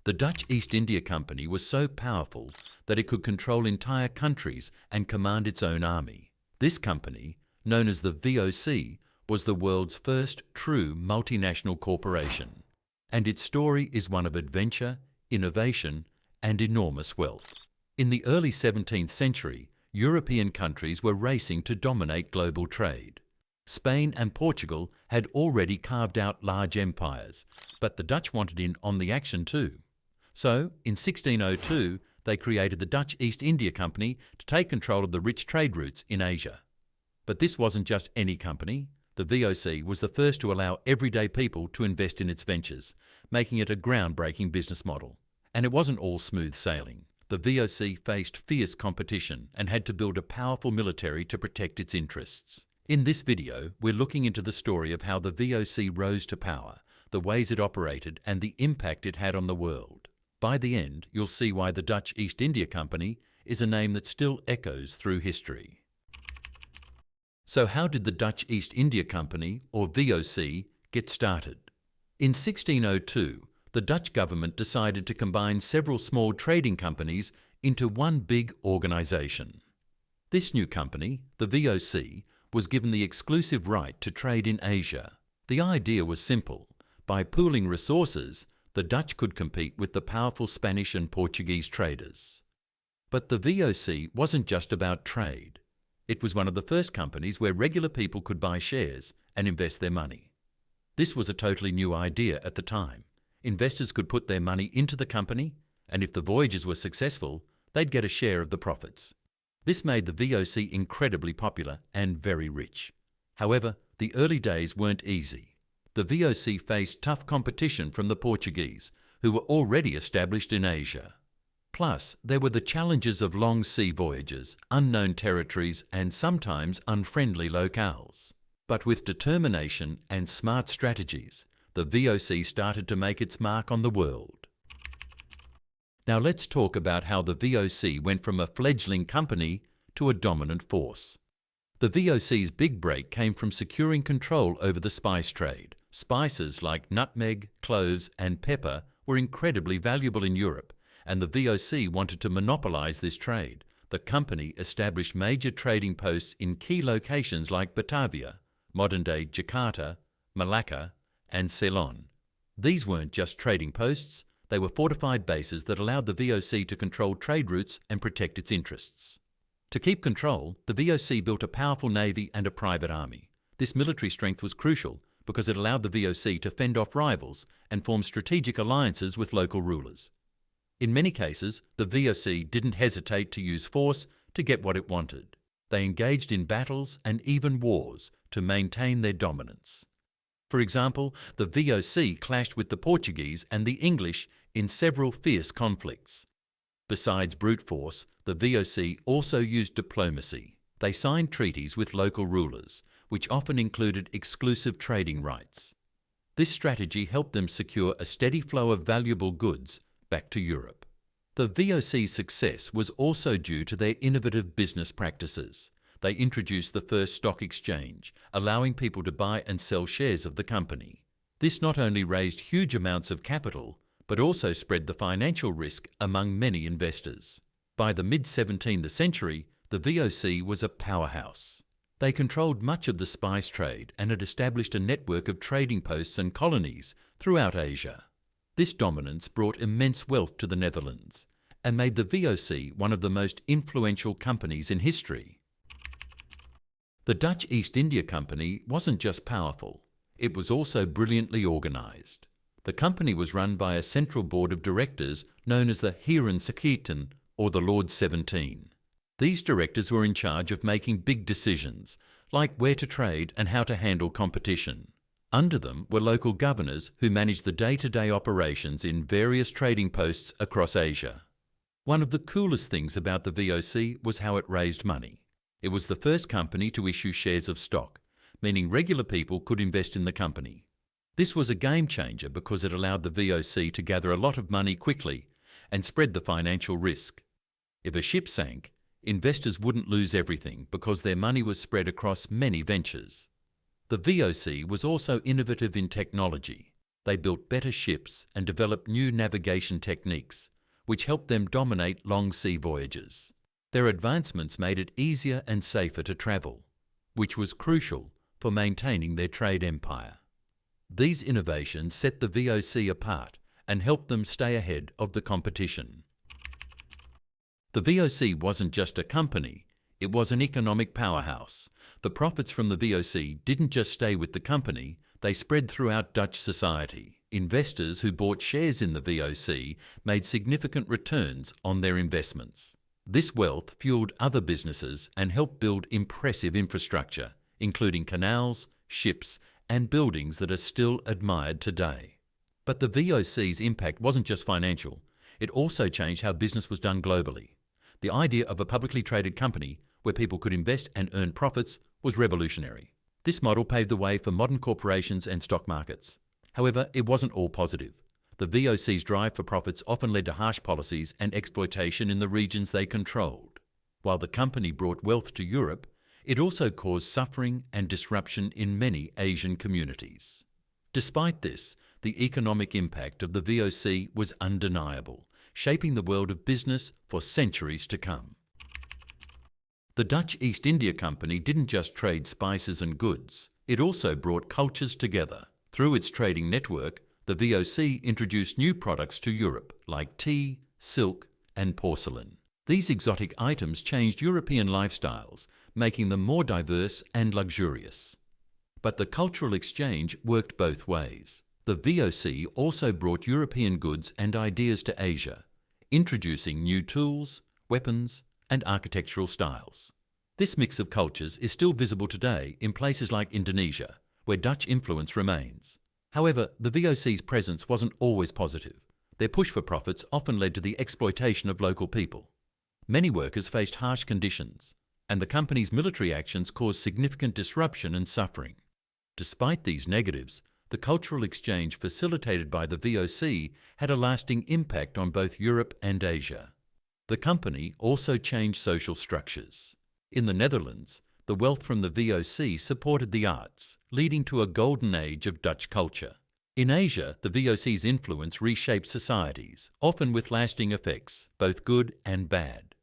The Dutch East India Company was so powerful that it could control entire countries and command its own army. This company, known as the VOC, was the world's first true multinational corporation, and its story is one of adventure, innovation, and enormous wealth. In the early 17th century, European countries were racing to dominate global trade. Spain and Portugal had already carved out large empires, but the Dutch wanted in on the action too. So, in 1602, they created the Dutch East India Company to take control of the rich trade routes in Asia. But this wasn't just any company. The VOC was the first to allow everyday people to invest in its ventures, making it a groundbreaking business model. And it wasn't all smooth sailing. The VOC faced fierce competition and had to build a powerful military to protect its interests. In this video, we're looking into the story of how the VOC rose to power, the ways it operated, and the impact it had on the world. By the end, you'll see why the Dutch East India Company is a name that still echoes through history. So how did the Dutch East India Company, or VOC, get started? In 1602, the Dutch government decided to combine several small trading companies into one big organisation. This new company, the VOC, was given the exclusive right to trade in Asia. The idea was simple. By pooling resources, the Dutch could compete with the powerful Spanish and Portuguese traders. But the VOC wasn't just about trade. It was one of the first companies where regular people could buy shares and invest their money. This was a totally new idea at the time. Investors could put their money into the company, and if the voyages were successful, they'd get a share of the profits. This made the VOC incredibly popular and very rich. However, the early days weren't easy. The VOC faced tough competition from the Portuguese, who were already established in Asia. Plus, there were the challenges of long sea voyages, unknown territories, and sometimes unfriendly locales. But with determination and smart strategies, the VOC started to make its mark on the world. Now let's talk about how the VOC went from a fledgling company to a dominant force. The VOC's big break came from securing control over the spice trade. Spices like nutmeg, cloves, and pepper were incredibly valuable in Europe, and the VOC wanted to monopolize this trade. The company established major trading posts in key locations like Batavia, modern-day Jakarta, Malacca, and Ceylon. These weren't just trading posts, they were fortified bases that allowed the VOC to control trade routes and protect its interests. To keep control, the VOC built a powerful navy and a private army. This military strength was crucial because it allowed the VOC to fend off rivals and form strategic alliances with local rulers. In many cases, the VOC didn't hesitate to use force to get what it wanted. They engaged in battles and even wars to maintain their dominance. For example, the VOC clashed with the Portuguese and the English in several fierce conflicts. Besides brute force, the VOC also used diplomacy. They signed treaties with local rulers, which often included exclusive trading rights. This strategy helped them secure a steady flow of valuable goods back to Europe. The VOC's success was also due to their innovative business practices. They introduced the first stock exchange, allowing people to buy and sell shares of the company. This not only raised huge amounts of capital, but also spread the financial risk among many investors. By the mid-17th century, the VOC was a powerhouse. They controlled much of the spice trade and had established a network of trading posts and colonies throughout Asia. This dominance brought immense wealth to the Netherlands and made the VOC one of the most influential companies in history. The Dutch East India Company wasn't just powerful, it was also brilliantly organised. The company was run by a central board of directors known as the Heren Seketen, or the Lord 17. These directors were in charge of making big decisions, like where to trade and how to handle competition. Under them were local governors who managed the day-to-day operations in various trading posts across Asia. One of the coolest things about the VOC was how it raised money. It was the first company to issue shares of stock, meaning regular people could invest in the company. This was a game changer because it allowed the VOC to gather a lot of money quickly and spread the financial risk. If a ship sank, investors wouldn't lose everything because their money was spread across many ventures. The VOC was also innovative in technology. They built better ships and developed new navigation techniques, which helped them dominate long sea voyages. Their advancements made it easier and safer to travel, which was crucial for maintaining their trade empire. These innovations set the VOC apart and helped them stay ahead of the competition. The VOC wasn't just a company, it was an economic powerhouse. The profits from the VOC didn't just stay with the company, they spread throughout Dutch society. Investors who bought shares in the VOC made significant returns on their investments. This wealth fueled other businesses and helped build impressive infrastructure, including canals, ships, and buildings that are still admired today. But the VOC's impact wasn't just financial, it also changed how business was done globally. The idea of a publicly traded company where people could invest and earn profits was revolutionary. This model paved the way for modern corporations and stock markets. However, it wasn't all positive. The VOC's drive for profits often led to harsh policies and exploitation in the regions they controlled. While the company brought wealth to Europe, it also caused suffering and disruption in many Asian communities. Despite this, the economic impact of the VOC was undeniable, shaping the world of business for centuries to come. The Dutch East India Company didn't just trade spices and goods, it also brought cultures together. Through its trading network, the VOC introduced new products to Europe, like tea, silk, and porcelain. These exotic items changed European lifestyles, making them more diverse and luxurious. But the cultural exchange worked both ways. The VOC also brought European goods and ideas to Asia, introducing new tools, weapons, and architectural styles. This mix of cultures is still visible today in places like Indonesia, where Dutch influence remains. However, the VOC's presence wasn't always positive. Their push for profits often led to the exploitation of local people. Many workers faced harsh conditions, and the company's military actions caused significant disruption and suffering. Despite these negatives, the cultural exchange facilitated by the VOC had a lasting impact on both Europe and Asia. The company also changed social structures. In the Netherlands, the wealth from the VOC supported the arts, leading to a golden age of Dutch culture. In Asia, the VOC's influence reshaped societies, often with lasting effects, both good and bad.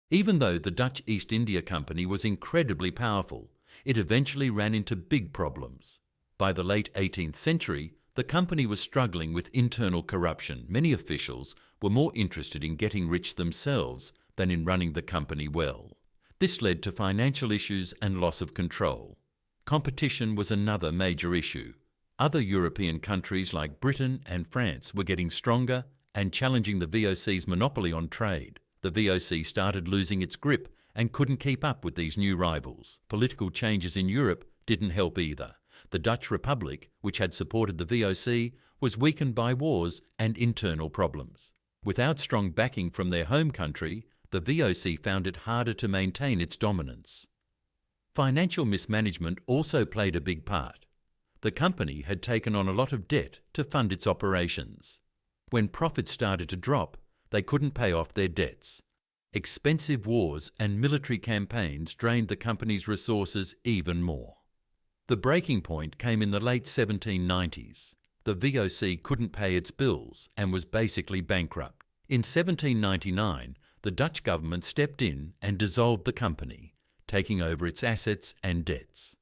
Even though the Dutch East India Company was incredibly powerful, it eventually ran into big problems. By the late 18th century, the company was struggling with internal corruption. Many officials were more interested in getting rich themselves than in running the company well. This led to financial issues and loss of control. Competition was another major issue. Other European countries like Britain and France were getting stronger and challenging the VOC's monopoly on trade. The VOC started losing its grip and couldn't keep up with these new rivals. Political changes in Europe didn't help either. The Dutch Republic, which had supported the VOC, was weakened by wars and internal problems. Without strong backing from their home country, the VOC found it harder to maintain its dominance. Financial mismanagement also played a big part. The company had taken on a lot of debt to fund its operations. When profits started to drop, they couldn't pay off their debts. Expensive wars and military campaigns drained the company's resources even more. The breaking point came in the late 1790s. The VOC couldn't pay its bills and was basically bankrupt. In 1799, the Dutch government stepped in and dissolved the company, taking over its assets and debts.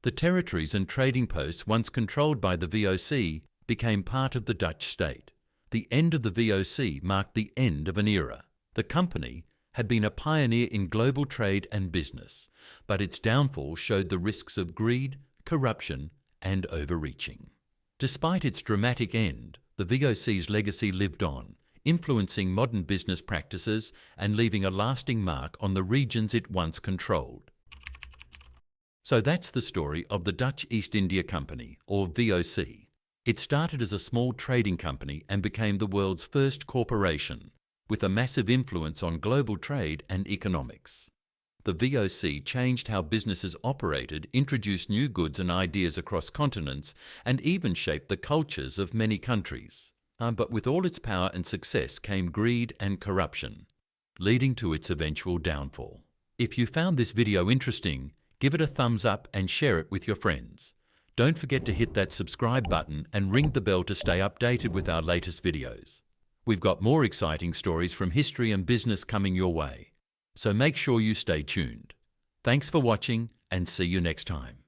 The territories and trading posts once controlled by the VOC became part of the Dutch state. The end of the VOC marked the end of an era. The company had been a pioneer in global trade and business, but its downfall showed the risks of greed, corruption, and overreaching. Despite its dramatic end, the VOC's legacy lived on, influencing modern business practices and leaving a lasting mark on the regions it once controlled. So that's the story of the Dutch East India Company, or VOC. It started as a small trading company and became the world's first corporation, with a massive influence on global trade and economics. The VOC changed how businesses operated, introduced new goods and ideas across continents, and even shaped the cultures of many countries. But with all its power and success came greed and corruption, leading to its eventual downfall. If you found this video interesting, give it a thumbs up and share it with your friends. Don't forget to hit that subscribe button and ring the bell to stay updated with our latest videos. We've got more exciting stories from history and business coming your way, so make sure you stay tuned. Thanks for watching and see you next time.